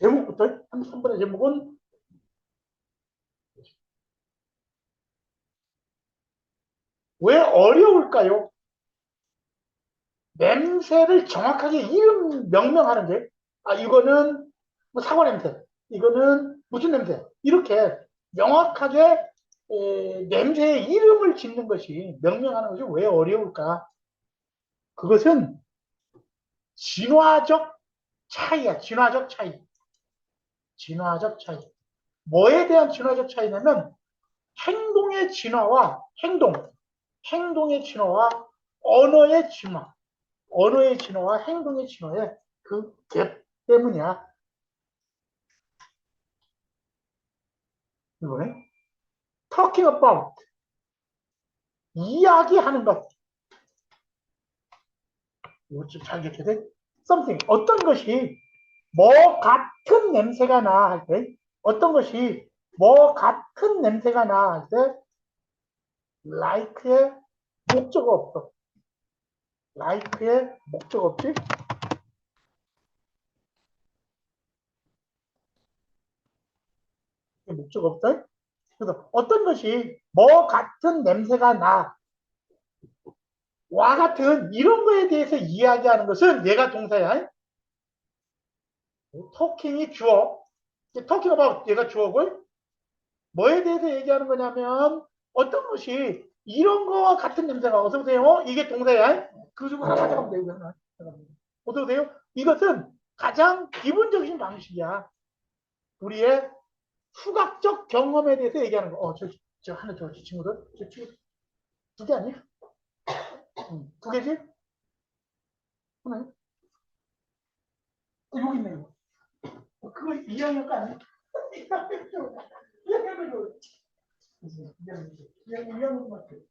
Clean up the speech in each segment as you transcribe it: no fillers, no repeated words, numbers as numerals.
제목부터 한 3번의 제목은 왜 어려울까요? 냄새를 정확하게 이름 명명하는 게, 아, 이거는 뭐 사과 냄새, 이거는 무슨 냄새, 이렇게 명확하게 냄새의 이름을 짓는 것이, 명명하는 것이 왜 어려울까? 그것은 진화적 차이야, 진화적 차이. 진화적 차이. 뭐에 대한 진화적 차이냐면, 행동의 진화와 행동의 진화와 언어의 진화, 언어의 진화와 행동의 진화의 그 갭 때문이야. 이거는 talking about, 이야기하는 것. 이거 좀 잘 기억해야 돼. something, 어떤 것이 뭐 같은 냄새가 나 할 때, 어떤 것이 뭐 같은 냄새가 나 할 때, like의 목적 없어. like의 목적 없지? 목적 없다? 그래서 어떤 것이 뭐 같은 냄새가 나, 와 같은 이런 거에 대해서 이야기하는 것은 얘가 동사야. talking이 주어. talking about 얘가 주어고 뭐에 대해서 얘기하는 거냐면 어떤 것이 이런 거와 같은 냄새가 어서 오세요. 이게 동사야. 그 중에 하나 가져가면 되고 어서 오세요. 이것은 가장 기본적인 방식이야. 우리의 후각적 경험에 대해서 얘기하는 거. 저 하나 저 친구들 저 친구 두 개 아니야? 두 개지? 하나 여기 있네. 그거 2학년 거 아니야? 2학년 거. 2학년 거 맞지?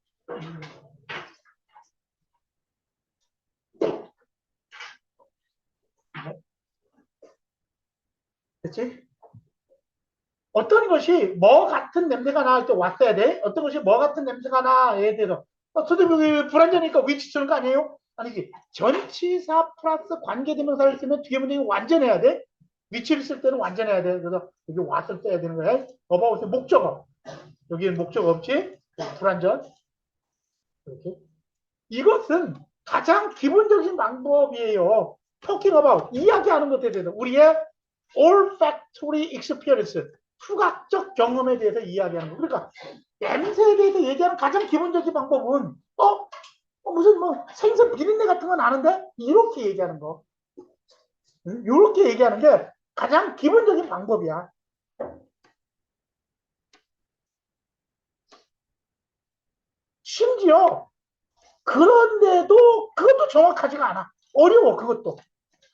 그치? 어떤 것이 뭐 같은 냄새가 나할 때 왔어야 돼? 어떤 것이 뭐 같은 냄새가 나에 대해서. 선생님, 불완전하니까 위치 쓰는 거 아니에요? 아니지. 전치사 플러스 관계대명사를 쓰면 뒤에 문장이 완전해야 돼? 위치를 쓸 때는 완전해야 돼. 그래서 여기 왔을 때 해야 되는 거야. 어바웃의 목적어. 여기는 목적어 없지? 불완전. 이렇게. 이것은 가장 기본적인 방법이에요. talking about, 이야기하는 것에 대해서. 우리의 olfactory experience, 후각적 경험에 대해서 이야기하는 거. 그러니까 냄새에 대해서 얘기하는 가장 기본적인 방법은 무슨 뭐 생선 비린내 같은 거 나는데 이렇게 얘기하는 거. 이렇게 얘기하는 게 가장 기본적인 방법이야. 심지어 그런데도 그것도 정확하지가 않아. 어려워 그것도.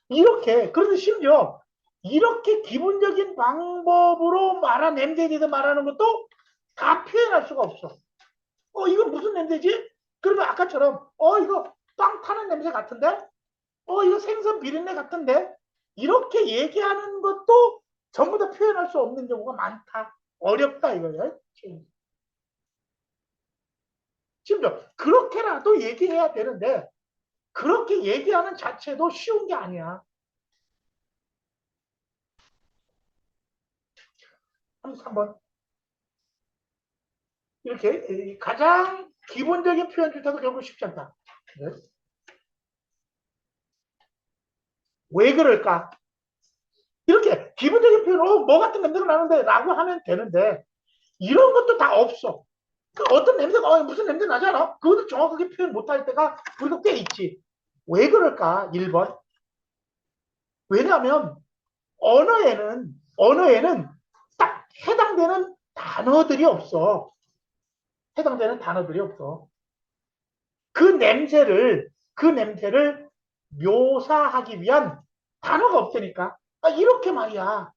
그런데 심지어 이렇게 기본적인 방법으로 말한 냄새에 대해서 말하는 것도 다 표현할 수가 없어. 이거 무슨 냄새지? 그러면 아까처럼, 이거 빵 타는 냄새 같은데? 이거 생선 비린내 같은데? 이렇게 얘기하는 것도 전부 다 표현할 수 없는 경우가 많다. 어렵다, 이거야. 심지어, 그렇게라도 얘기해야 되는데, 그렇게 얘기하는 자체도 쉬운 게 아니야. 3번. 이렇게 가장 기본적인 표현조차도 결국 쉽지 않다. 네. 왜 그럴까? 이렇게 기본적인 표현, 뭐 같은 냄새가 나는데 라고 하면 되는데 이런 것도 다 없어. 어떤 냄새가 무슨 냄새 나지 않아? 그것도 정확하게 표현 못할 때가 우리가 꽤 있지. 왜 그럴까? 1번. 왜냐하면 언어에는 딱 해당되는 단어들이 없어. 해당되는 단어들이 없어. 그 냄새를 묘사하기 위한 단어가 없으니까. 이렇게 말이야.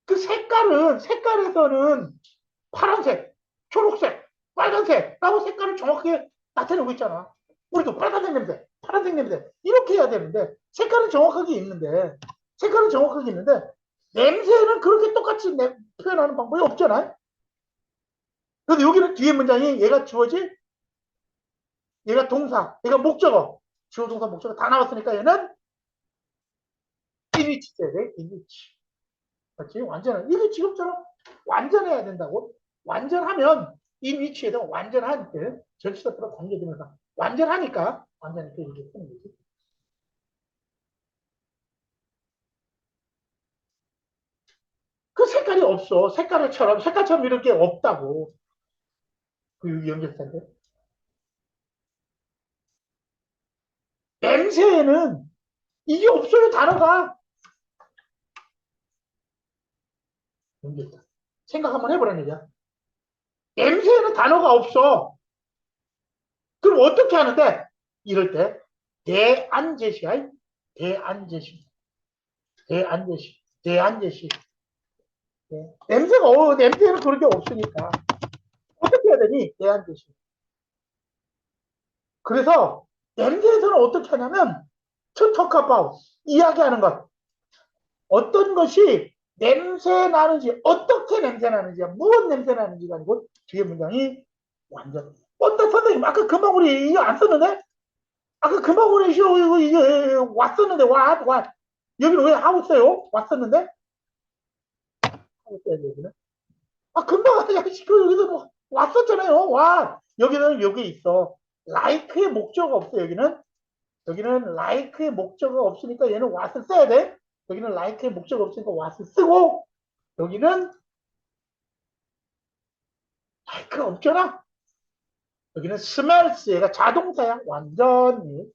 그 색깔에서는 파란색, 초록색, 빨간색라고 색깔을 정확하게 나타내고 있잖아. 우리도 빨간색 냄새, 파란색 냄새 이렇게 해야 되는데 색깔은 정확하게 있는데 냄새는 그렇게 똑같이 표현하는 방법이 없잖아. 그래서 여기는 뒤에 문장이 얘가 주어지, 얘가 동사, 얘가 목적어, 주어 동사 목적어 다 나왔으니까 얘는 이 위치 있어야 돼. 이 위치. 그렇지? 완전한. 이게 지금처럼 완전해야 된다고. 완전하면 이 위치에다 완전한 때 전치사표가 관계되면서 완전하니까 완전히 이렇게 쓰는 거지. 그 색깔이 없어. 색깔처럼 이런 게 없다고. 그 연결사인데. 냄새에는 이게 없어요, 단어가. 연결사. 생각 한번 해보라는 얘기야. 냄새에는 단어가 없어. 그럼 어떻게 하는데? 이럴 때, 대안제시야. 대안제시. 대안제시. 대안제시. 네. 냄새는 그런 게 없으니까. 어떻게 해야 되니? 대안제시. 그래서, 냄새에서는 어떻게 하냐면, to talk about. 이야기하는 것. 어떤 것이 냄새 나는지, 어떻게 냄새 나는지야, 무엇 냄새 나는지가 아니고, 뒤에 문장이 완전. 선생님, 아까 금방 우리 이거 안 썼는데? 아까 금방 우리 이거 왔었는데, 여기는 왜 하고 있어요? 왔었는데? 하고 있어야 여기는? 금방, 야, 여기서 뭐, 왔었잖아요. 여기는 여기 있어. like의 목적어 없어, 여기는. 여기는 like의 목적어 없으니까 얘는 what을 써야 돼. 여기는 like의 목적어 없으니까 what을 쓰고, 여기는 like가 없잖아. 여기는 smells, 얘가 자동사야. 완전히.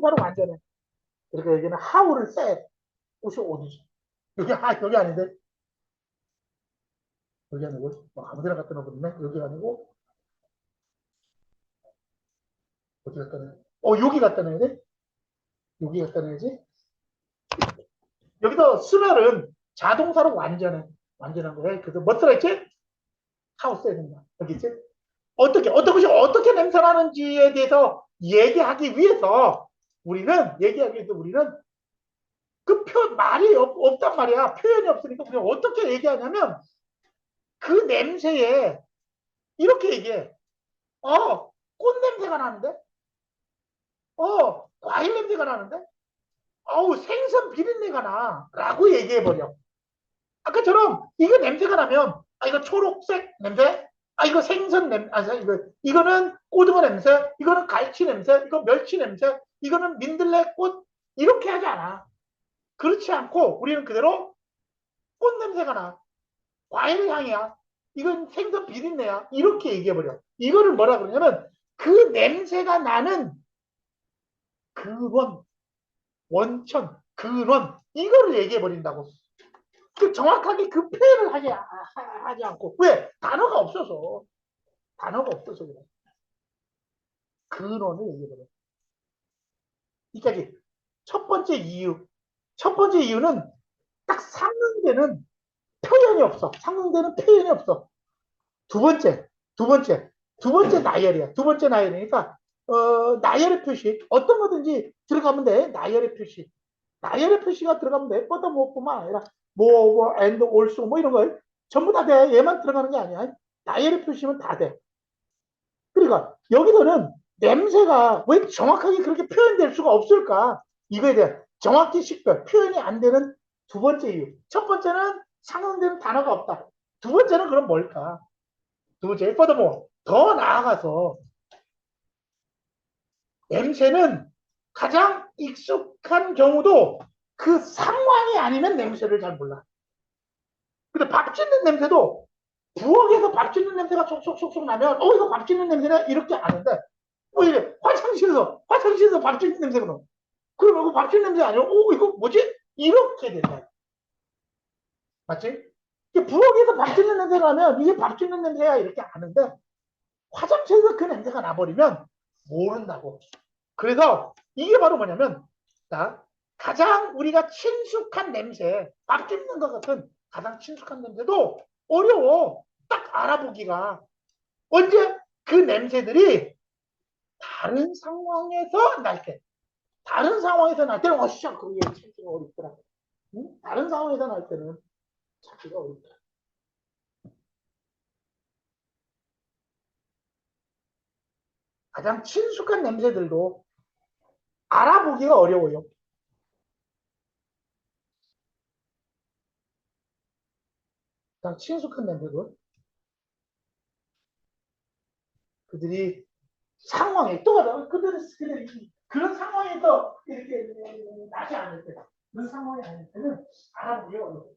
바로 완전해. 그러니까 여기는 how를 써야 돼. 옷이 어디지? 여기 아닌데? 여기 아니고, 뭐 아무 데나 갖다 놓거든요. 여기 아니고, 어디 갖다 놔야 돼? 여기 갖다 놔야 돼? 여기 갖다 놔야지. 여기서 스멜은 자동사로 완전한 거예요. 그래서 뭐 들어있지? 하우스 써야 된다. 여기 있지? 어떤 것이 어떻게 냄새나는지에 대해서 얘기하기 위해서 우리는 말이 없단 말이야. 표현이 없으니까 우리가 어떻게 얘기하냐면 그 냄새에 이렇게 얘기해. 꽃 냄새가 나는데? 과일 냄새가 나는데? 생선 비린내가 나. 라고 얘기해버려. 아까처럼 이거 냄새가 나면 이거 초록색 냄새, 이거 생선 냄새, 이거는 고등어 냄새, 이거는 갈치 냄새, 이거 멸치 냄새, 이거는 민들레꽃 이렇게 하지 않아. 그렇지 않고 우리는 그대로 꽃 냄새가 나. 과일 향이야. 이건 생선 비린내야. 이렇게 얘기해버려. 이거를 뭐라 그러냐면 그 냄새가 나는 근원, 원천, 근원 이거를 얘기해버린다고. 정확하게 그 표현을 하지 않고. 왜? 단어가 없어서 그래. 근원을 얘기해버려. 이까지 첫 번째 이유는 딱 상응되는 표현이 없어. 두 번째, 두 번째, 두 번째 나열이야. 두 번째 나열이니까 나열의 표시 어떤 거든지 들어가면 돼. 나열의 표시가 들어가면 돼. 뻗어 무엇뿐만 아니라 and also 이런 거 전부 다 돼. 얘만 들어가는 게 아니야. 나열의 표시면 다 돼. 그러니까 여기서는 냄새가 왜 정확하게 그렇게 표현될 수가 없을까? 이거에 대한 정확히 식별, 표현이 안 되는 두 번째 이유. 첫 번째는 상응되는 단어가 없다. 두 번째는 그럼 뭘까? 두 번째, furthermore, 더 나아가서 냄새는 가장 익숙한 경우도 그 상황이 아니면 냄새를 잘 몰라. 근데 밥 짓는 냄새도 부엌에서 밥 짓는 냄새가 쏙쏙쏙쏙 나면 이거 밥 짓는 냄새네 이렇게 아는데 이래 화장실에서 밥 짓는 냄새가 나. 그럼 이거 밥 짓는 냄새 아니야? 이거 뭐지? 이렇게 된다. 맞지? 부엌에서 밥 짓는 냄새가 나면 이게 밥 짓는 냄새야 이렇게 아는데 화장실에서 그 냄새가 나버리면 모른다고. 그래서 이게 바로 뭐냐면 자, 가장 우리가 친숙한 냄새, 밥 짓는 것 같은 가장 친숙한 냄새도 어려워. 딱 알아보기가. 언제 그 냄새들이 다른 상황에서 날 때. 다른 상황에서 날 때는 진짜 그게 찾기가 어렵더라. 응? 다른 상황에서 날 때는 찾기가 어렵더라. 가장 친숙한 냄새들도 알아보기가 어려워요. 그냥 친숙한 냄새도 그들이 상황에 또 하다 그들이 그런 상황에서 이렇게 나지 않을 때 그런 상황이 아닐 때는 알아보기가 어려워요.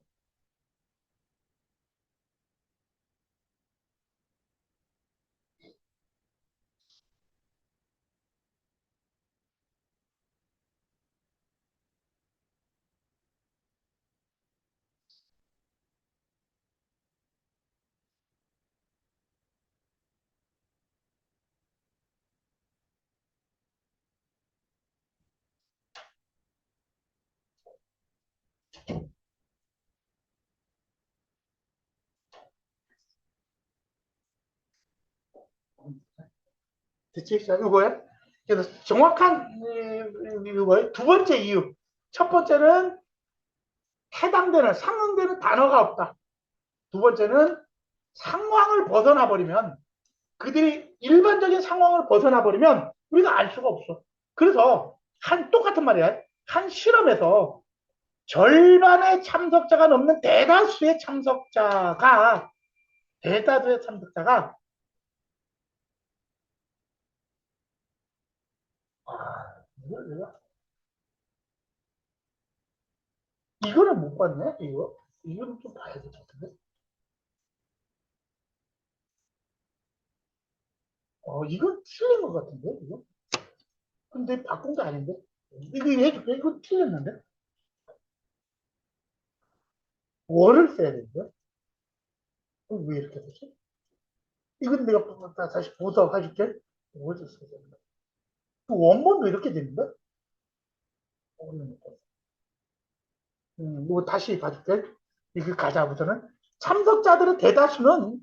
됐지? 자, 이거야. 그래서 정확한 이거 두 번째 이유. 첫 번째는 해당되는 상응되는 단어가 없다. 두 번째는 상황을 벗어나 버리면 그들이 일반적인 상황을 벗어나 버리면 우리가 알 수가 없어. 그래서 한 똑같은 말이야. 한 실험에서 절반의 참석자가 넘는 대다수의 참석자가 이걸 내가 이거는 못 봤네. 이거는 좀 봐야 될 것 같은데. 이건 틀린 것 같은데 이거. 근데 바꾼 게 아닌데. 이거 해줄게. 이거 틀렸는데. 월을 써야 되는데. 왜 이렇게 되지? 이건 내가 다시 보석해줄게. 월을 써야 되는데. 그 원본도 이렇게 되는데? 이거 다시 봐줄게. 이거 가자부터는 참석자들의 대다수는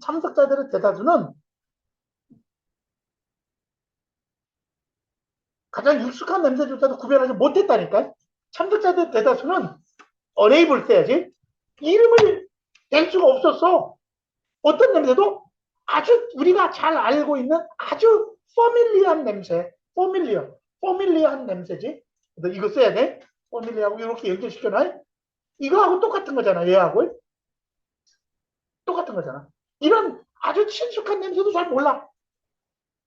가장 익숙한 냄새조차도 구별하지 못했다니까. 참석자들의 대다수는 unable 써야지. 이름을 댈 수가 없었어. 어떤 냄새도 아주 우리가 잘 알고 있는 아주 퍼밀리한 냄새. 퍼밀리한 냄새지. 이거 써야 돼. 퍼밀리하고 이렇게 연결시켜놔. 이거하고 똑같은 거잖아. 얘하고. 똑같은 거잖아. 이런 아주 친숙한 냄새도 잘 몰라.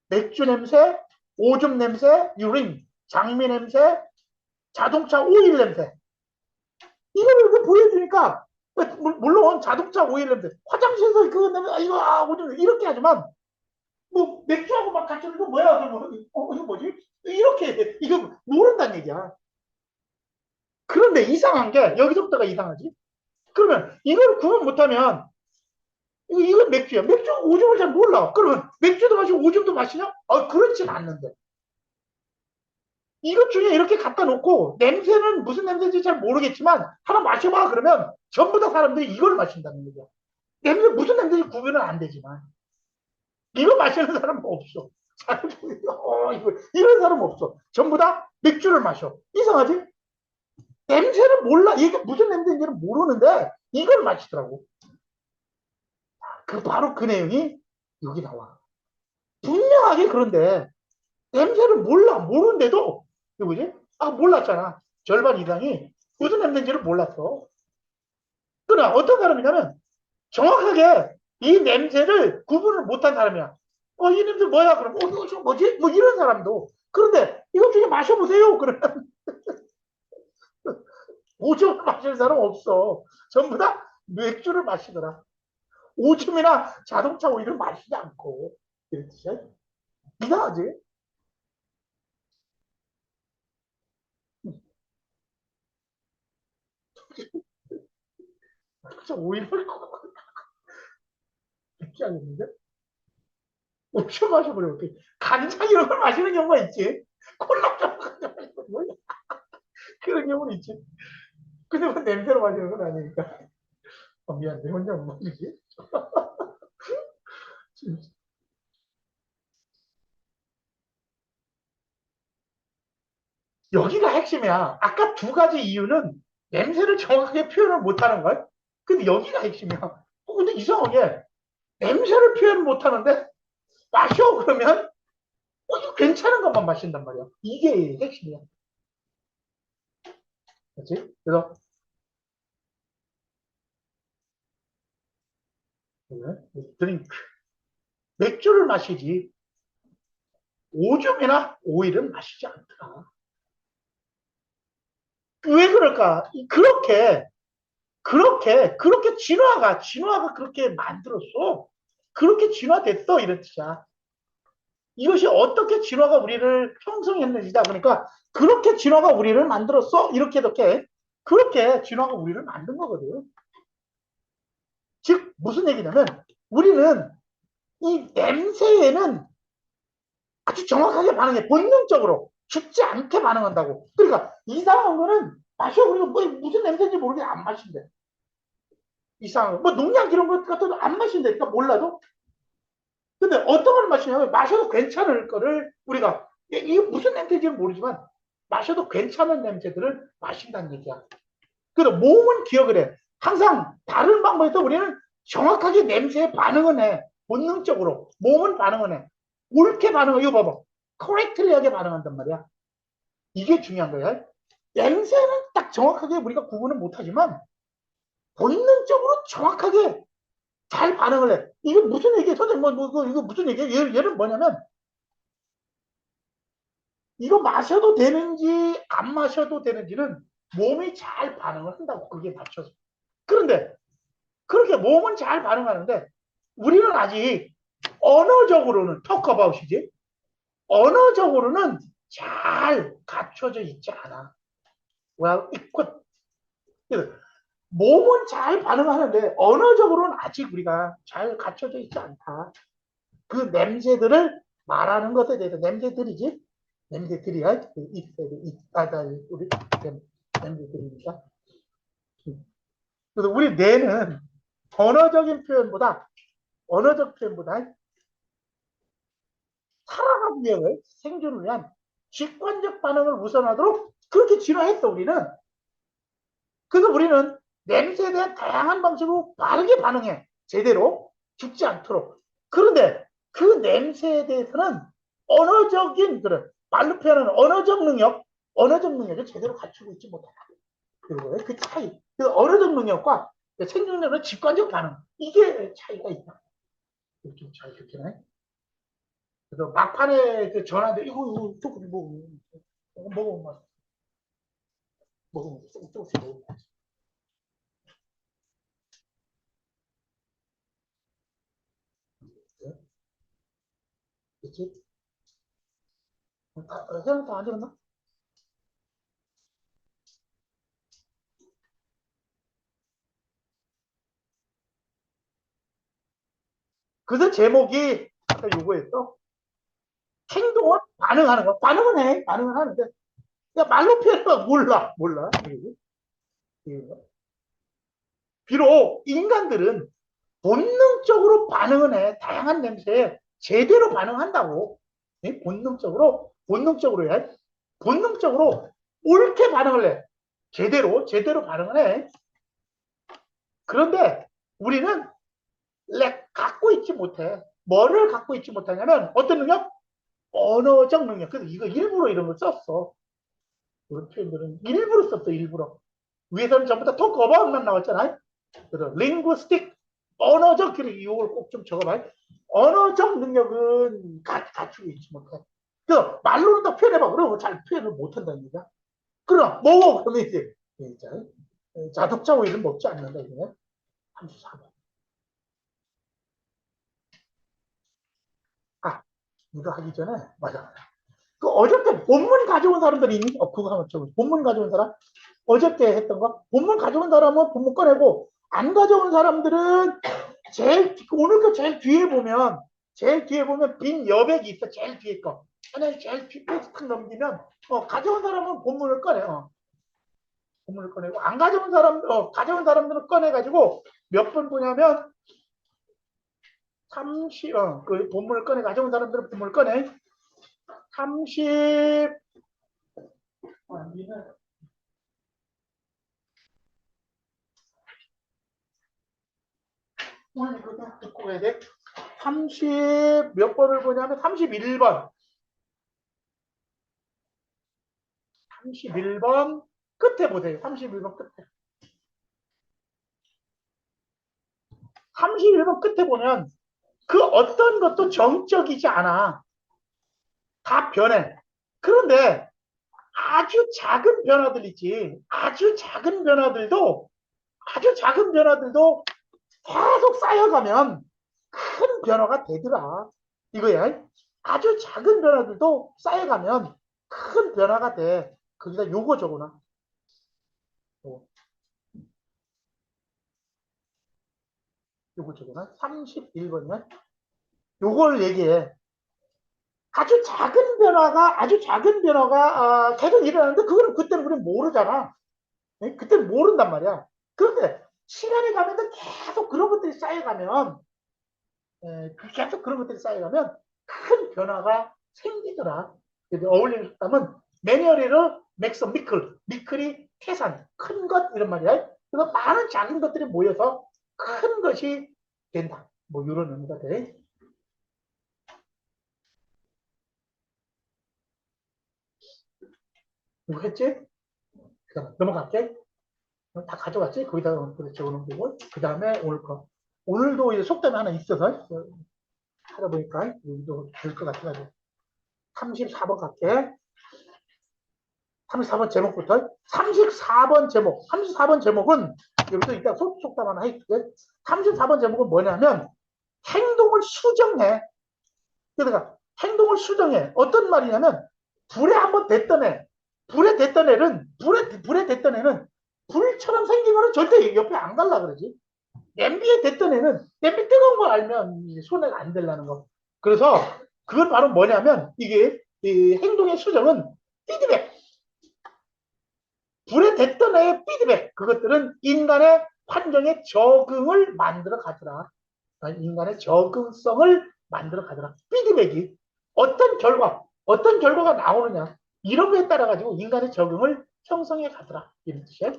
맥주 냄새, 오줌 냄새, 유린, 장미 냄새, 자동차 오일 냄새. 이걸 이렇게 보여주니까 물론 자동차 오일 냄새, 화장실에서 그거 냄새, 오줌 이렇게 하지만 뭐 맥주하고 막 같이 이거 뭐야? 이거 뭐지? 이렇게 이거 모른다는 얘기야. 그런데 이상한 게 여기서부터가 이상하지. 그러면 이걸 구분 못하면 이건 맥주야. 맥주 오줌을 잘 몰라. 그러면 맥주도 마시고 오줌도 마시냐? 그렇진 않는데. 이것 중에 이렇게 갖다 놓고 냄새는 무슨 냄새인지 잘 모르겠지만 하나 마셔봐 그러면 전부 다 사람들이 이걸 마신다는 거죠. 냄새 무슨 냄새인지 구분은 안 되지만 이거 마시는 사람은 없어. 이런 사람 없어. 전부 다 맥주를 마셔. 이상하지? 냄새는 몰라. 이게 무슨 냄새인지는 모르는데 이걸 마시더라고. 바로 그 내용이 여기 나와. 분명하게 그런데 냄새를 몰라. 모르는데도 누구지? 몰랐잖아. 절반 이상이 무슨 냄새인지를 몰랐어. 그러나 어떤 사람이냐면 정확하게 이 냄새를 구분을 못한 사람이야. 이 냄새 뭐야? 그럼 이거 좀 뭐지? 뭐 이런 사람도. 그런데 이것 중에 마셔보세요. 그러면 오줌을 마시는 사람 없어. 전부 다 맥주를 마시더라. 오줌이나 자동차 오일을 마시지 않고. 이런 뜻이야. 이상하지? 진짜 오일을 맥주 아닌데? 오줌 마셔버리면 어떡해. 간장 이런 걸 마시는 경우가 있지. 콜라 좀 마시는 그런 경우는 있지. 근데 뭐 냄새로 마시는 건 아니니까. 미안, 내 혼자 못 마시지? 여기가 핵심이야. 아까 두 가지 이유는 냄새를 정확하게 표현을 못하는 걸. 근데 여기가 핵심이야. 근데 이상하게 냄새를 표현 못하는데 마셔 그러면 이거 괜찮은 것만 마신단 말이야. 이게 핵심이야. 그렇지? 그래서 드링크 맥주를 마시지 오줌이나 오일은 마시지 않더라. 왜 그럴까? 그렇게 진화가 그렇게 만들었어. 그렇게 진화됐어. 이런 뜻이야. 이것이 어떻게 진화가 우리를 형성했는지다. 그러니까 그렇게 진화가 우리를 만들었어. 이렇게 그렇게 진화가 우리를 만든 거거든. 즉 무슨 얘기냐면 우리는 이 냄새에는 아주 정확하게 반응해. 본능적으로 죽지 않게 반응한다고. 그러니까 이상한 거는 마셔. 우리가 뭐 무슨 냄새인지 모르게 안 마신대. 이상한 거. 뭐 농약 이런 것 같아도 안 마신다니까 몰라도. 근데 어떤 걸 마시냐면 마셔도 괜찮을 거를 우리가 이게 무슨 냄새인지는 모르지만 마셔도 괜찮은 냄새들을 마신다는 얘기야. 그래서 몸은 기억을 해. 항상 다른 방법에서 우리는 정확하게 냄새에 반응을 해. 본능적으로. 몸은 반응을 해. 옳게 반응을, 이거 봐봐. 커렉트리하게 반응한단 말이야. 이게 중요한 거야. 냄새는 딱 정확하게 우리가 구분을 못하지만 본능적으로 정확하게 잘 반응을 해. 이게 무슨 얘기야? 선생님, 이거 무슨 얘기야? 얘는 뭐냐면 이거 마셔도 되는지 안 마셔도 되는지는 몸이 잘 반응을 한다고. 그게 맞춰서. 그런데 그렇게 몸은 잘 반응하는데 우리는 아직 언어적으로는 턱커바웃이지 언어적으로는 잘 갖춰져 있지 않아. well, 몸은 잘 반응하는데 언어적으로는 아직 우리가 잘 갖춰져 있지 않다. 그 냄새들을 말하는 것에 대해서 냄새들이지 냄새들이야. 우리 냄새들이니까. 그래서 우리 뇌는 언어적인 표현보다 언어적 표현보다 살아가기 위해 생존을 위한 직관적 반응을 우선하도록 그렇게 진화했어 우리는. 그래서 우리는 냄새에 대한 다양한 방식으로 빠르게 반응해. 제대로 죽지 않도록. 그런데 그 냄새에 대해서는 언어적인 그런 말로 표현하는 언어적 능력을 제대로 갖추고 있지 못하다. 그 차이. 그 언어적 능력과 생존력의 직관적 반응. 이게 차이가 있다. 좀 잘 듣기네. 그래서 막판에 그 전화인데 이거 조금 먹으면 조금씩 먹으면 그치? 해랑 다안 되나? 그래서 제목이 아까 요거였어. 행동은 반응하는 거. 반응은 해. 반응은 하는데 야, 말로 표현하면 몰라. 비록 인간들은 본능적으로 반응은 해. 다양한 냄새에 제대로 반응한다고. 본능적으로 해. 본능적으로 옳게 반응을 해. 제대로 반응을 해. 그런데 우리는 갖고 있지 못해. 뭐를 갖고 있지 못하냐면 어떤 능력? 언어적 능력. 그래서 이거 일부러 이런 걸 썼어. 그런 표현들은 일부러 썼어, 일부러. 위에서는 전부 다 토크 어바웃만 나왔잖아요. 그래서 linguistic, 언어적, 그래, 이걸 꼭 좀 적어봐요. 언어적 능력은 갖추고 있지 못해. 그 말로는 더 표현해봐. 그러면 잘 표현을 못한다는 얘기야. 그럼 먹어. 그러면 이제 자동차 오일은 먹지 않는다. 이게 34번. 아, 이거 하기 전에 맞아. 그 어저께 본문 가져온 사람들이 있니? 그거 한번 적어. 본문 가져온 사람? 어저께 했던 거? 본문 가져온 사람은 본문 꺼내고, 안 가져온 사람들은 오늘 거 제일 뒤에 보면 빈 여백이 있어. 제일 뒤에 거. 하나 제일 뒤에 탁 넘기면, 가져온 사람은 본문을 꺼내. 본문을 꺼내고, 안 가져온 가져온 사람들은 꺼내가지고, 몇 번 보냐면, 30, 그 본문을 꺼내, 가져온 사람들은 본문을 꺼내. 30, 오늘 이거 듣고 가야 돼. 30 몇 번을 보냐면 31번. 31번, 끝에 보세요. 31번 끝에. 31번 끝에 보면 그 어떤 것도 정적이지 않아. 다 변해. 그런데 아주 작은 변화들 있지. 아주 작은 변화들도 계속 쌓여가면 큰 변화가 되더라. 이거야. 아주 작은 변화들도 쌓여가면 큰 변화가 돼. 거기다 요거 적어놔. 요거 적어놔. 31번이야. 요걸 얘기해. 아주 작은 변화가 계속 일어나는데 그거는 그때는 우리는 모르잖아. 그때는 모른단 말이야. 그런데 시간이 가면서 계속 그런 것들이 쌓여가면 계속 그런 것들이 쌓여가면 큰 변화가 생기더라. 어울리는 속담은 매니어리를 맥서 미클이 태산, 큰 것 이런 말이야. 그래서 많은 작은 것들이 모여서 큰 것이 된다. 뭐 이런 의미가 돼. 이거 했지? 넘어갈게. 다 가져갔지? 거기다 적어놓은 거고. 그 다음에 오늘 거. 오늘도 이제 속담이 하나 있어서 하다 보니까 여기도 될 것 같아가지고. 34번 갈게. 34번 제목부터. 34번 제목은 여기서 일단 속담 하나 해줄게. 34번 제목은 뭐냐면 행동을 수정해. 그러니까 행동을 수정해. 어떤 말이냐면 불에 한번 됐던 애, 불에 됐던 애는 불처럼 생긴 거는 절대 옆에 안 갈라 그러지. 냄비에 됐던 애는 냄비 뜨거운 걸 알면 손해가 안 되려는 거. 그래서 그건 바로 뭐냐면 이게 이 행동의 수정은 피드백. 불에 됐던 애의 피드백. 그것들은 인간의 환경에 적응을 만들어 가더라. 인간의 적응성을 만들어 가더라. 피드백이 어떤 결과가 나오느냐 이런 거에 따라 가지고 인간의 적응을 형성해 가더라. 이런 뜻이야.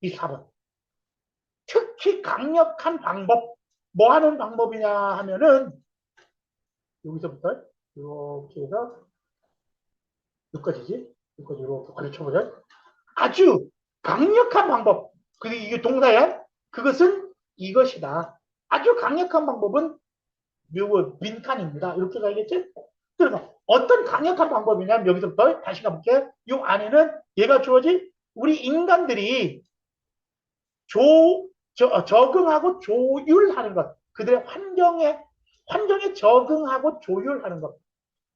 이 4번. 특히 강력한 방법. 뭐 하는 방법이냐 하면은 여기서부터 이렇게 해서 여기까지지. 여기까지 이렇게 가르쳐보자. 아주 강력한 방법. 그게 이게 동사야. 그것은 이것이다. 아주 강력한 방법은 묘 민간입니다. 이렇게 가야겠지? 그래서 어떤 강력한 방법이냐면 여기서부터 다시 가볼게. 이 안에는 얘가 주어지 우리 인간들이 적응하고 조율하는 것. 그들의 환경에 적응하고 조율하는 것.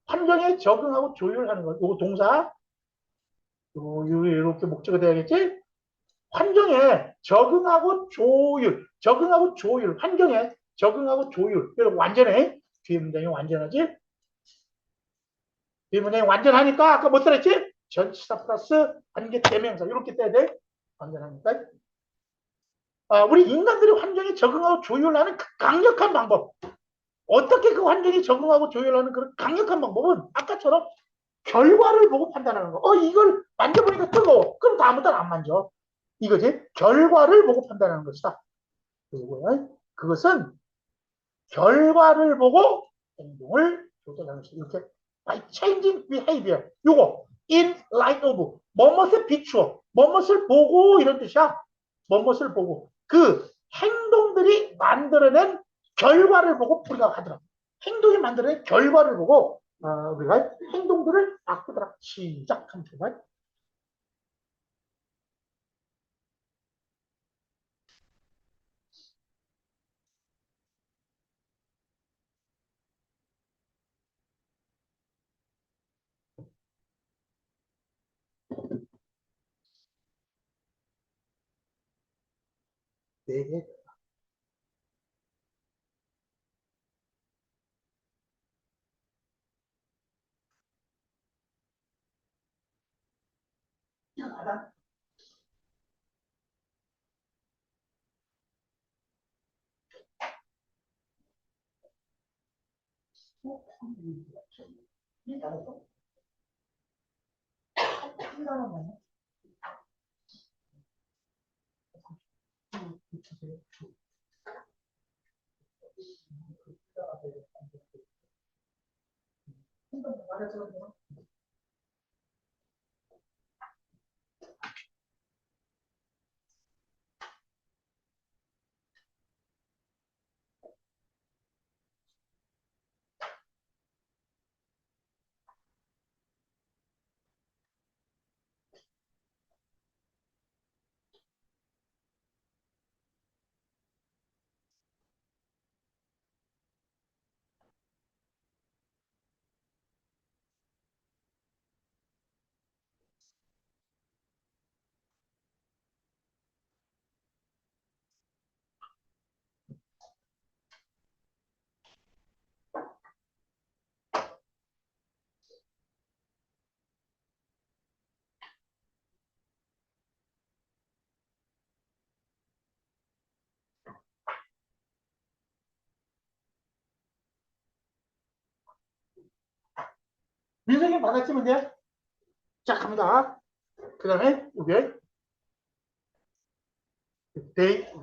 환경에 적응하고 조율하는 것. 요거 동사. 이렇게 목적이 돼야겠지? 환경에 환경에 적응하고 조율. 여러분 완전해. 뒤에 문장이 완전하지? 뒤에 문장이 완전하니까 아까 뭐 써랬지? 전치사 플러스 관계 대명사 이렇게 써야 돼. 완전하니까. 우리 인간들이 환경에 적응하고 조율하는 그 강력한 방법. 어떻게 그 환경에 적응하고 조율하는 그런 강력한 방법은 아까처럼 결과를 보고 판단하는 거. 이걸 만져보니까 뜨거워. 그럼 다음부터는 안 만져. 이거지. 결과를 보고 판단하는 것이다. 그것은 결과를 보고 행동을 조절하는 것이다. 이렇게 by changing behavior. 요거 in light of 뭐뭇에 비추어 뭐뭇을 보고 이런 뜻이야. 뭐뭇을 보고 그 행동들이 만들어낸 결과를 보고 우리가 하더라. 행동이 만들어낸 결과를 보고 우리가 행동들을 바꾸더라. 시작하면 정말 네개 민석이 받아치면 돼. 자, 갑니다. 그 다음에, 이게,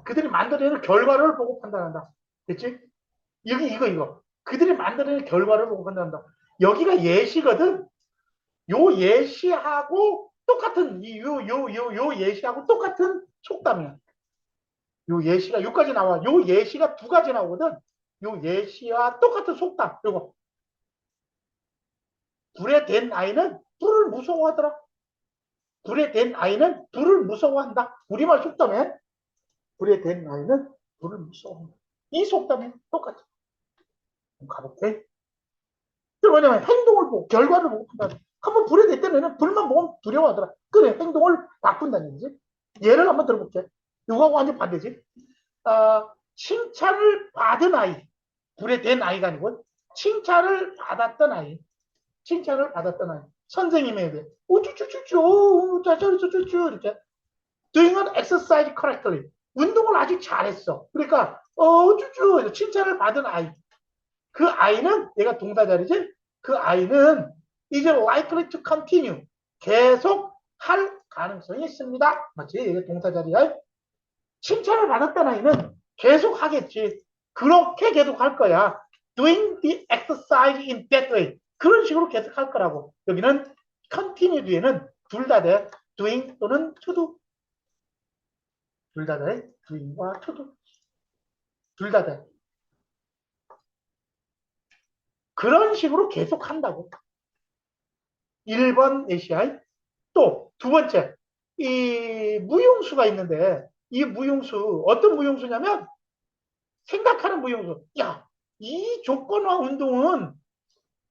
그들이 만들어내는 결과를 보고 판단한다. 됐지? 이거. 그들이 만들어내는 결과를 보고 판단한다. 여기가 예시거든. 요 예시하고 똑같은, 요 예시하고 똑같은 속담이야. 요 예시가 요까지 나와. 요 예시가 두 가지 나오거든. 요 예시와 똑같은 속담. 요거. 불에 댄 아이는 불을 무서워하더라. 불에 댄 아이는 불을 무서워한다. 우리말 속담에 불에 댄 아이는 불을 무서워한다. 이 속담이 똑같아. 가볼게. 왜냐면 행동을 보고 결과를 보고 판단. 한번 불에 댔다면 불만 보면 두려워하더라. 그래 행동을 바꾼다는 얘기지. 예를 한번 들어볼게. 이거하고 완전 반대지. 칭찬을 받은 아이. 불에 댄 아이가 아니고 칭찬을 받았던 아이. 칭찬을 받았던 아이. 선생님에게 우쭈쭈쭈쭈 짜짜쭈쭈쭈 이렇게 doing an exercise correctly. 운동을 아주 잘했어. 그러니까 쭈쭈 칭찬을 받은 아이. 그 아이는 얘가 동사자리지. 그 아이는 is likely to continue. 계속 할 가능성이 있습니다. 맞지? 이게 동사자리야. 칭찬을 받았던 아이는 계속 하겠지. 그렇게 계속 할 거야. doing the exercise in that way. 그런 식으로 계속 할 거라고. 여기는 continue 뒤에는 둘 다 돼. doing 또는 to do. 둘 다 돼. doing과 to do. 둘 다 돼. 그런 식으로 계속 한다고. 1번 예시야. 또 두 번째. 이 무용수가 있는데 이 무용수 어떤 무용수냐면 생각하는 무용수. 야, 이 조건화 운동은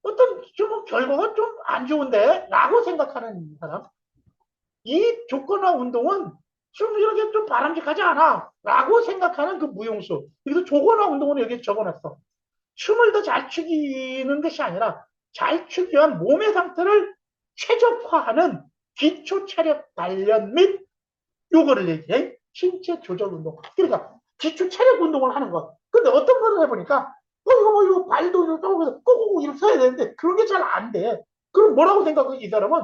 어떤 좀 결과가 좀 안 좋은데 라고 생각하는 사람. 이 조건화 운동은 좀 이렇게 좀 바람직하지 않아 라고 생각하는 그 무용수. 그래서 조건화 운동은 여기 적어놨어. 춤을 더 잘 추기는 것이 아니라 잘 추기 위한 몸의 상태를 최적화하는 기초 체력 단련 및 요거를 얘기해. 신체 조절 운동. 그러니까 기초 체력 운동을 하는 거. 근데 어떤 거를 해보니까 이거 발도 이렇게 꼬고 이렇게 서야 되는데 그런 게 잘 안 돼. 그럼 뭐라고 생각해? 이 사람은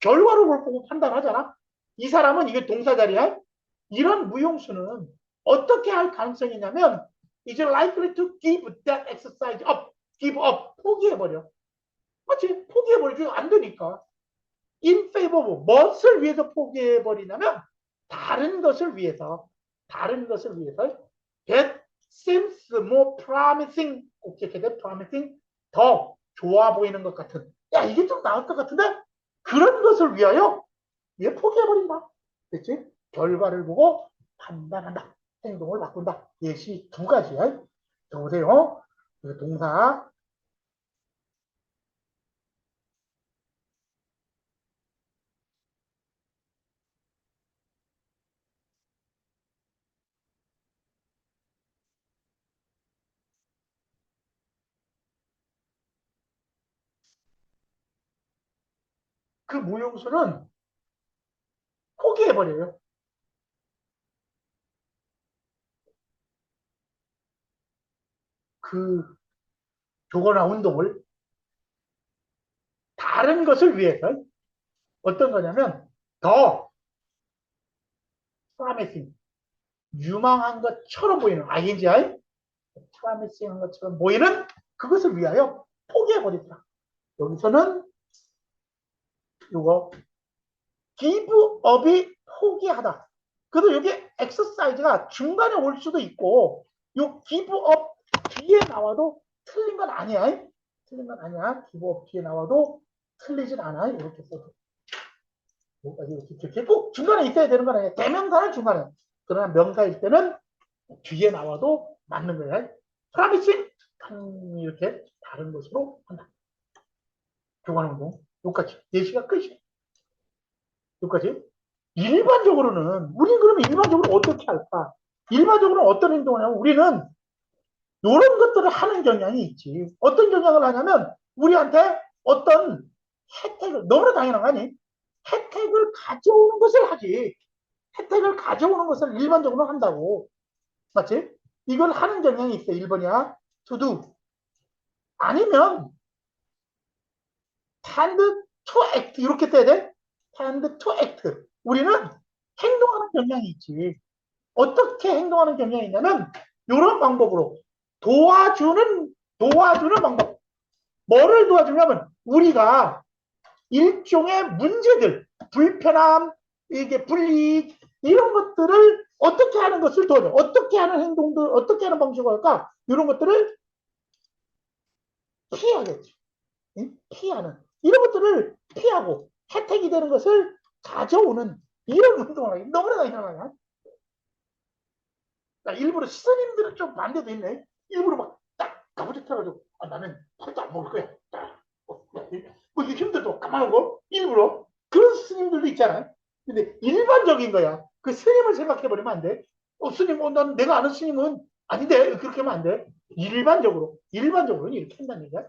결과를 보고 판단하잖아. 이 사람은 이게 동사자리야. 이런 무용수는 어떻게 할 가능성이 있냐면 is likely to give that exercise up. give up. 포기해버려. 맞지? 포기해버리지 안 되니까. in favor of 무엇을 위해서 포기해버리냐면 다른 것을 위해서 that seems more promising object에 promising 더 좋아 보이는 것 같은 야 이게 좀 나을 것 같은데 그런 것을 위하여 얘 포기해버린다. 됐지? 결과를 보고 판단한다. 행동을 바꾼다. 예시 두 가지야. 자, 보세요. 동사 그 무용수는 포기해버려요. 그 조거나 운동을 다른 것을 위해서 어떤 거냐면 더 프라미싱 유망한 것처럼 보이는 INGI 프라미싱한 것처럼 보이는 그것을 위하여 포기해버리더라. 여기서는 이거 give up이 포기하다. 그래도 여기 엑서사이즈가 중간에 올 수도 있고 요 give up 뒤에 나와도 틀린 건 아니야. 틀린 건 아니야. give up 뒤에 나와도 틀리진 않아. 이렇게 써도. 이렇게 꼭 중간에 있어야 되는 건 아니야. 대명사는 중간에. 그러나 명사일 때는 뒤에 나와도 맞는 거야. 프라미싱 이렇게 다른 것으로 한다. 교관 운동. 여기까지. 예시가 끝이야. 여기까지. 일반적으로는 우리는 그러면 일반적으로 어떻게 할까? 일반적으로 어떤 행동을 하냐면 우리는 이런 것들을 하는 경향이 있지. 어떤 경향을 하냐면 우리한테 어떤 혜택을 너무나 당연한 거 아니? 혜택을 가져오는 것을 하지. 혜택을 가져오는 것을 일반적으로 한다고. 맞지? 이걸 하는 경향이 있어. 1번이야. to do. 아니면 tend to act 이렇게 써야 돼. tend to act. 우리는 행동하는 경향이 있지. 어떻게 행동하는 경향이 있냐면 이런 방법으로 도와주는 방법. 뭐를 도와주냐면 우리가 일종의 문제들, 불편함, 이게 불이익 이런 것들을 어떻게 하는 것을 도와줘. 어떻게 하는 행동들, 어떻게 하는 방식으로 할까? 이런 것들을 피하겠죠. 피하는. 이런 것들을 피하고 혜택이 되는 것을 가져오는 이런 행동을 하기 너무나 당연하냐. 일부러 스님들은 좀 반대도 있네. 일부러 막 딱 가부좌쳐가지고 나는 밥도 안 먹을 거야. 뭐 이게 힘들도 가만한 거 일부러 그런 스님들도 있잖아요. 근데 일반적인 거야. 그 스님을 생각해버리면 안 돼. 스님, 난 내가 아는 스님은 아닌데 그렇게 하면 안 돼. 일반적으로 이렇게 한다는 얘기야.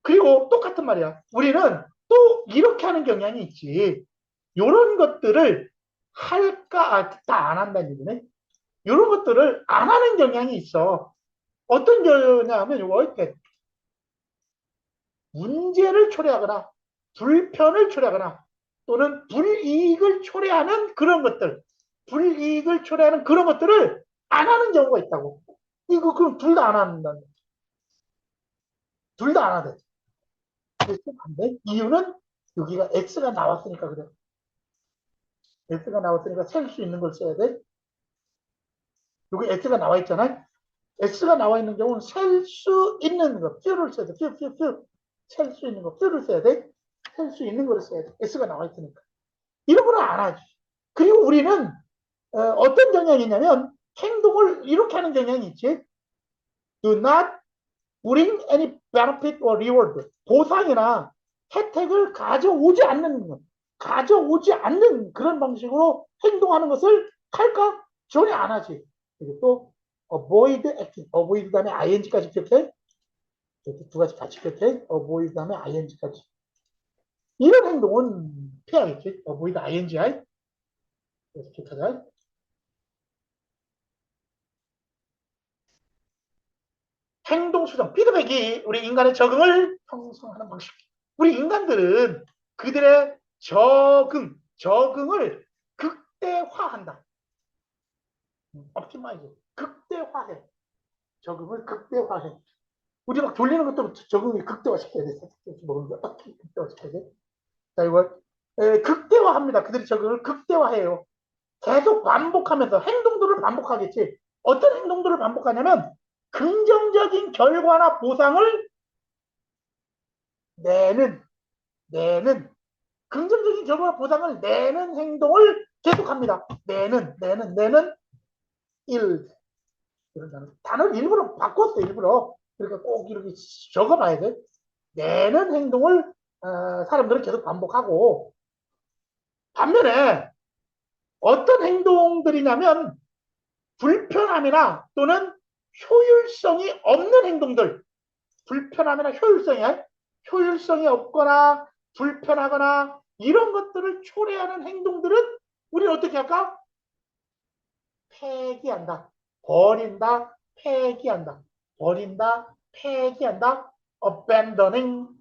그리고 똑같은 말이야. 우리는 또 이렇게 하는 경향이 있지. 이런 것들을 할까, 다 안 한다는 얘기네. 이런 것들을 안 하는 경향이 있어. 어떤 경향하면 이거 이렇게 문제를 초래하거나 불편을 초래하거나 또는 불이익을 초래하는 그런 것들, 불이익을 초래하는 그런 것들을 안 하는 경우가 있다고. 이거 그럼 둘 다 안 한다는 거야. 둘 다 안 하대. 그래서 안 돼. 이유는 여기가 X가 나왔으니까 그래. X가 나왔으니까 셀 수 있는 걸 써야 돼. 여기 X가 나와 있잖아요. X가 나와 있는 경우는 셀 수 있는 거, 퓨를 써야 돼. 퓨. 셀 수 있는 거, 퓨를 써야 돼. 셀 수 있는 거를 써야 돼. X가 나와 있으니까. 이런 거는 안 하지. 그리고 우리는 어떤 경향이 있냐면 행동을 이렇게 하는 경향이 있지. Do not bring any benefit or reward. 보상이나 혜택을 가져오지 않는 그런 방식으로 행동하는 것을 할까? 전혀 안 하지. 그리고 또 avoid acting. avoid 다음에 ing까지 기억해. 이렇게 두 가지 같이 기억해. avoid 다음에 ing까지. 이런 행동은 피하겠지. avoid ing. 그래서 기억하자. 행동 수정, 피드백이 우리 인간의 적응을 형성하는 방식. 우리 인간들은 그들의 적응을 극대화한다. 옵티마이즈, 극대화해. 적응을 극대화해. 우리 막 돌리는 것도 적응이 극대화시켜야 돼. 먹는 거 딱 극대화시켜야 돼. 자, 이걸 극대화합니다. 그들이 적응을 극대화해요. 계속 반복하면서 행동들을 반복하겠지. 어떤 행동들을 반복하냐면 긍정적인 결과나 보상을 내는 긍정적인 결과나 보상을 내는 행동을 계속합니다. 내는 일 이런 단어를 일부러 바꿨어. 일부러 그러니까 꼭 이렇게 적어봐야 돼. 내는 행동을 사람들은 계속 반복하고 반면에 어떤 행동들이냐면 불편함이나 또는 효율성이 없는 행동들 불편함이나 효율성이 없거나 불편하거나 이런 것들을 초래하는 행동들은 우리는 어떻게 할까? 폐기한다. 버린다. 폐기한다. abandoning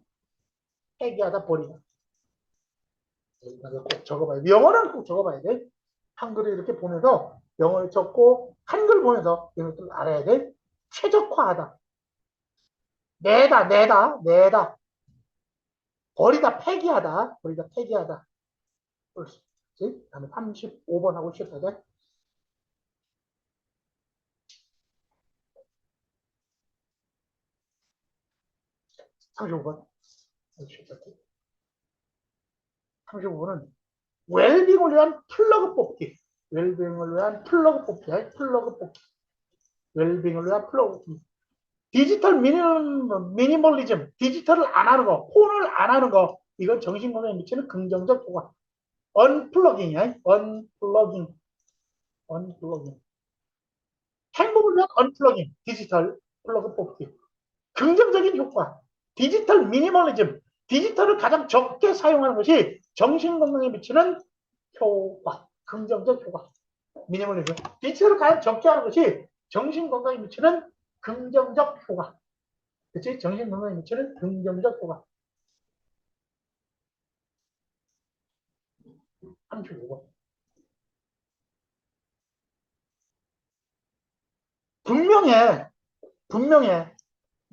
폐기하다 버리다. 꼭 적어봐야 돼. 영어는 꼭 적어봐야 돼. 한글을 이렇게 보면서 영어를 적고 한글 보면서 이것도 알아야 돼. 최적화하다. 내다. 버리다 폐기하다. 그렇지? 다음에 35번 하고 시작해야 돼. 35번. 35번은 웰빙을 위한 플러그 뽑기. 웰빙을 위한 플러그 뽑기. 디지털 미니멀리즘. 디지털을 안 하는 거. 폰을 안 하는 거. 이건 정신건강에 미치는 긍정적 효과. 언플러깅이야. 언플러깅. 행복을 위한 언플러깅. 디지털 플러그 뽑기. 긍정적인 효과. 디지털 미니멀리즘. 디지털을 가장 적게 사용하는 것이 정신건강에 미치는 효과. 긍정적 효과. 미니멀리즘. 디지털을 가장 적게 하는 것이 정신건강에 미치는 긍정적 효과. 그치? 정신건강에 미치는 긍정적 효과. 35번. 분명해. 분명해.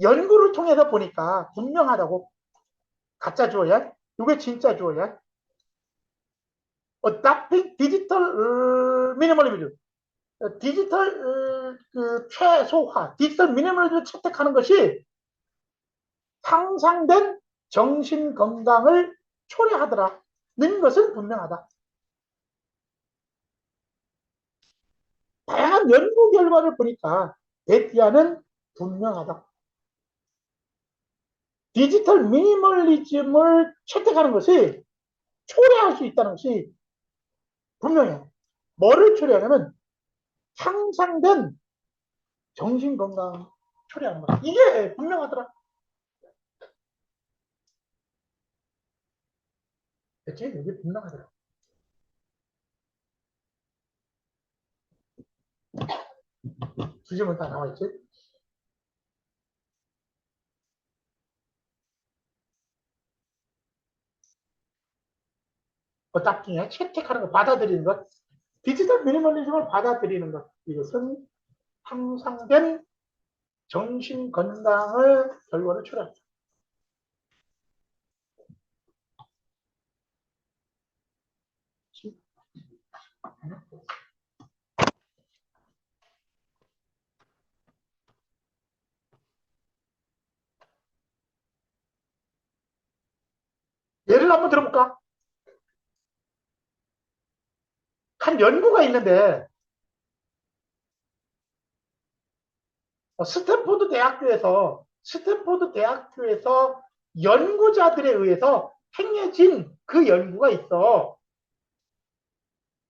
연구를 통해서 보니까 분명하다고. 가짜 주어야? 이게 진짜 주어야? adopting 디지털 미니멀리즘. 디지털 그 최소화, 디지털 미니멀리즘을 채택하는 것이 상상된 정신 건강을 초래하더라는 것은 분명하다. 다양한 연구 결과를 보니까 베티아는 분명하다. 디지털 미니멀리즘을 채택하는 것이 초래할 수 있다는 것이 분명해요. 뭐를 초래하냐면 향상된 정신건강 초래하는 것. 이게 분명하더라. 그치? 이게 분명하더라. 주제문 다 나와있지? 어답팅에 채택하는 것, 받아들이는 것. 디지털 미니멀리즘을 받아들이는 것. 이것은 향상된 정신건강을 결과를 초래합니다. 예를 한번 들어볼까? 한 연구가 있는데 스탠포드 대학교에서 연구자들에 의해서 행해진 그 연구가 있어.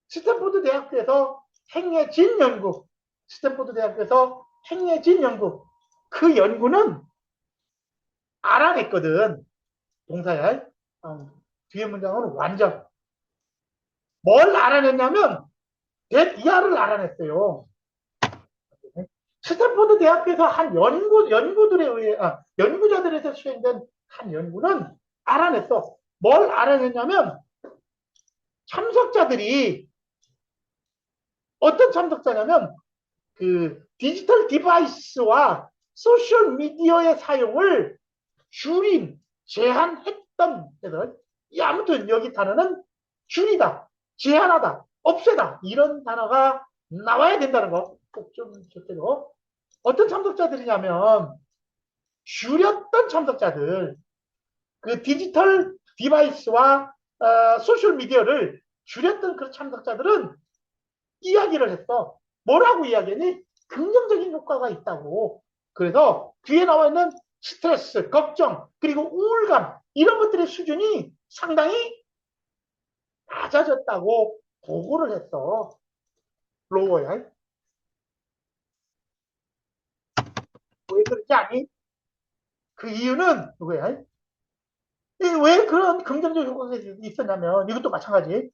스탠포드 대학교에서 행해진 연구. 스탠포드 대학교에서 행해진 연구. 그 연구는 알아냈거든. 동사야. 어, 뒤에 문장은 완전. 뭘 알아냈냐면 대비아를 알아냈어요. 스탠포드 대학교에서 한 연구들에 의해, 연구자들에서 수행된 한 연구는 알아냈어. 뭘 알아냈냐면, 참석자들이, 어떤 참석자냐면, 그 디지털 디바이스와 소셜 미디어의 사용을 줄인, 제한했던 애들. 아무튼 여기 단어는 줄이다, 제한하다, 없애다. 이런 단어가 나와야 된다는 거. 꼭 좀 기억해줘. 어떤 참석자들이냐면, 줄였던 참석자들, 그 디지털 디바이스와 소셜 미디어를 줄였던 그 참석자들은 이야기를 했어. 뭐라고 이야기했니? 긍정적인 효과가 있다고. 그래서 뒤에 나와 있는 스트레스, 걱정, 그리고 우울감 이런 것들의 수준이 상당히 낮아졌다고 보고를 했어. 로워야. 왜 그렇지 않니? 그 이유는 누구야? 왜 그런 긍정적 효과가 있었냐면 이것도 마찬가지.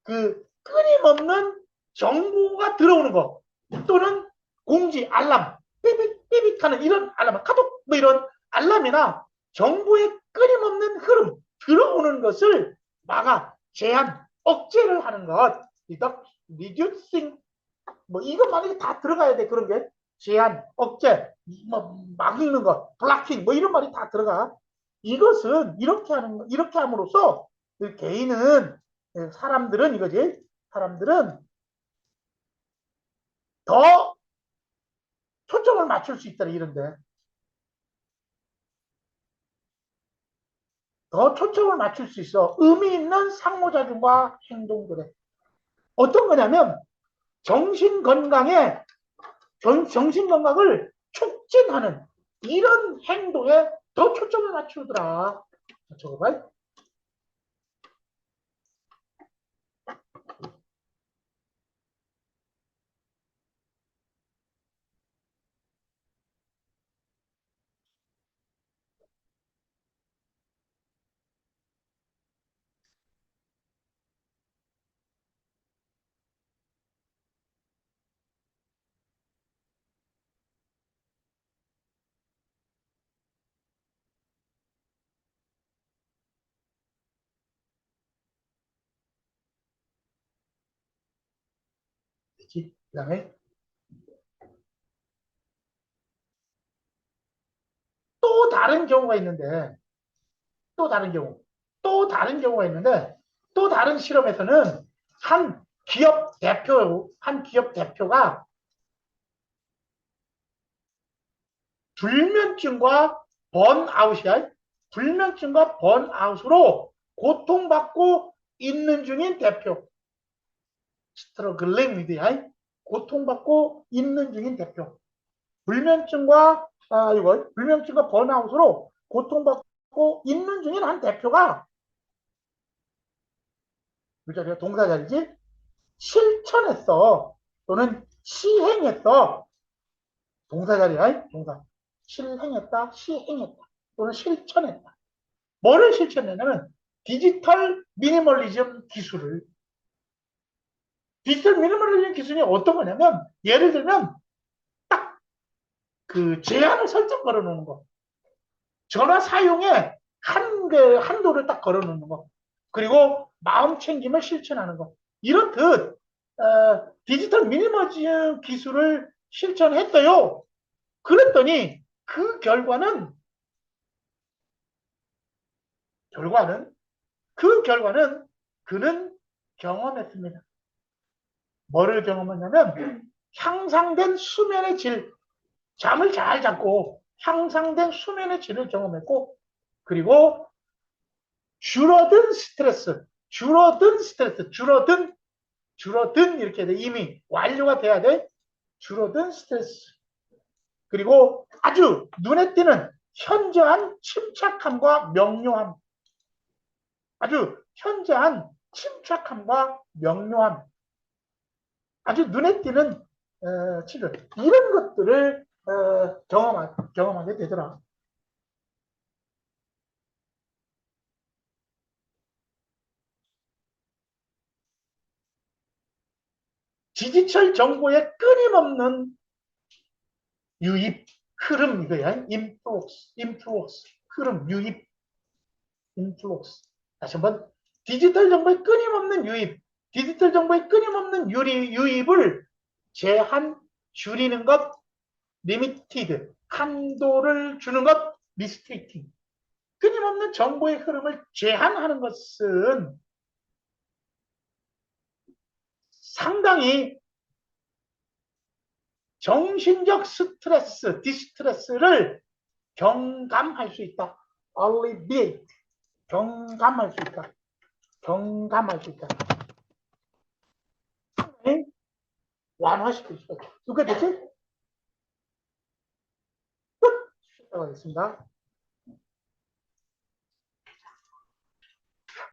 그 끊임없는 정보가 들어오는 거 또는 공지, 알람, 삐빅 삐빅 하는 이런 알람, 카톡 뭐 이런 알람이나 정보의 끊임없는 흐름 들어오는 것을 막아 제한, 억제를 하는 것. 리덕, 리듀싱 뭐 이것 만약에 다 들어가야 돼. 그런 게 제한, 억제, 뭐 막는 것, 블락킹 뭐 이런 말이 다 들어가. 이것은 이렇게 함으로써 그 개인은 사람들은 이거지. 사람들은 더 초점을 맞출 수 있다 이런데 더 초점을 맞출 수 있어. 의미 있는 상호작용과 행동들에 어떤 거냐면 정신 건강에 정신 건강을 촉진하는 이런 행동에 더 초점을 맞추더라. 저거 봐. 되겠지. 그 다음에 또 다른 경우가 있는데, 또 다른 경우, 또 다른 경우가 있는데, 또 다른 실험에서는 한 기업 대표가 불면증과 번아웃이야. 불면증과 번아웃으로 고통받고 있는 중인 대표. 스트러글링 위드야. 고통받고 있는 중인 대표. 불면증과 번아웃으로 고통받고 있는 중인 한 대표가 그 자리가 동사자리지 실천했어 또는 시행했어. 동사자리야. 동사. 실행했다, 시행했다 또는 실천했다. 뭐를 실천했냐면 디지털 미니멀리즘 기술이 어떤 거냐면 예를 들면 그 제한을 설정 걸어 놓는 거. 전화 사용에 한도를 딱 걸어 놓는 거. 그리고 마음 챙김을 실천하는 거. 이런 디지털 미니멀리즘 기술을 실천했어요. 그랬더니 그 결과는 그는 경험했습니다. 뭐를 경험했냐면 향상된 수면의 질, 잠을 잘 잤고 향상된 수면의 질을 경험했고 그리고 줄어든 이렇게 돼. 이미 완료가 돼야 돼. 줄어든 스트레스. 그리고 아주 눈에 띄는 현저한 침착함과 명료함. 아주 현저한 침착함과 명료함. 아주 눈에 띄는 치료. 이런 것들을 경험하게 되더라. 디지털 정보의 끊임없는 유입, 흐름 이거야. 인플룩스, 흐름, 유입, 인플룩스. 다시 한번 디지털 정보의 끊임없는 유입, 디지털 정보의 끊임없는 유입을 줄이는 것, 리미티드, 한도를 주는 것, 리스트릭팅. 끊임없는 정보의 흐름을 제한하는 것은 상당히 정신적 스트레스, 디스트레스를 경감할 수 있다. alleviate, 경감할 수 있다. 경감할 수 있다. 완화시킬 수 있다. 이게 됐지? 끝! 시작하겠습니다.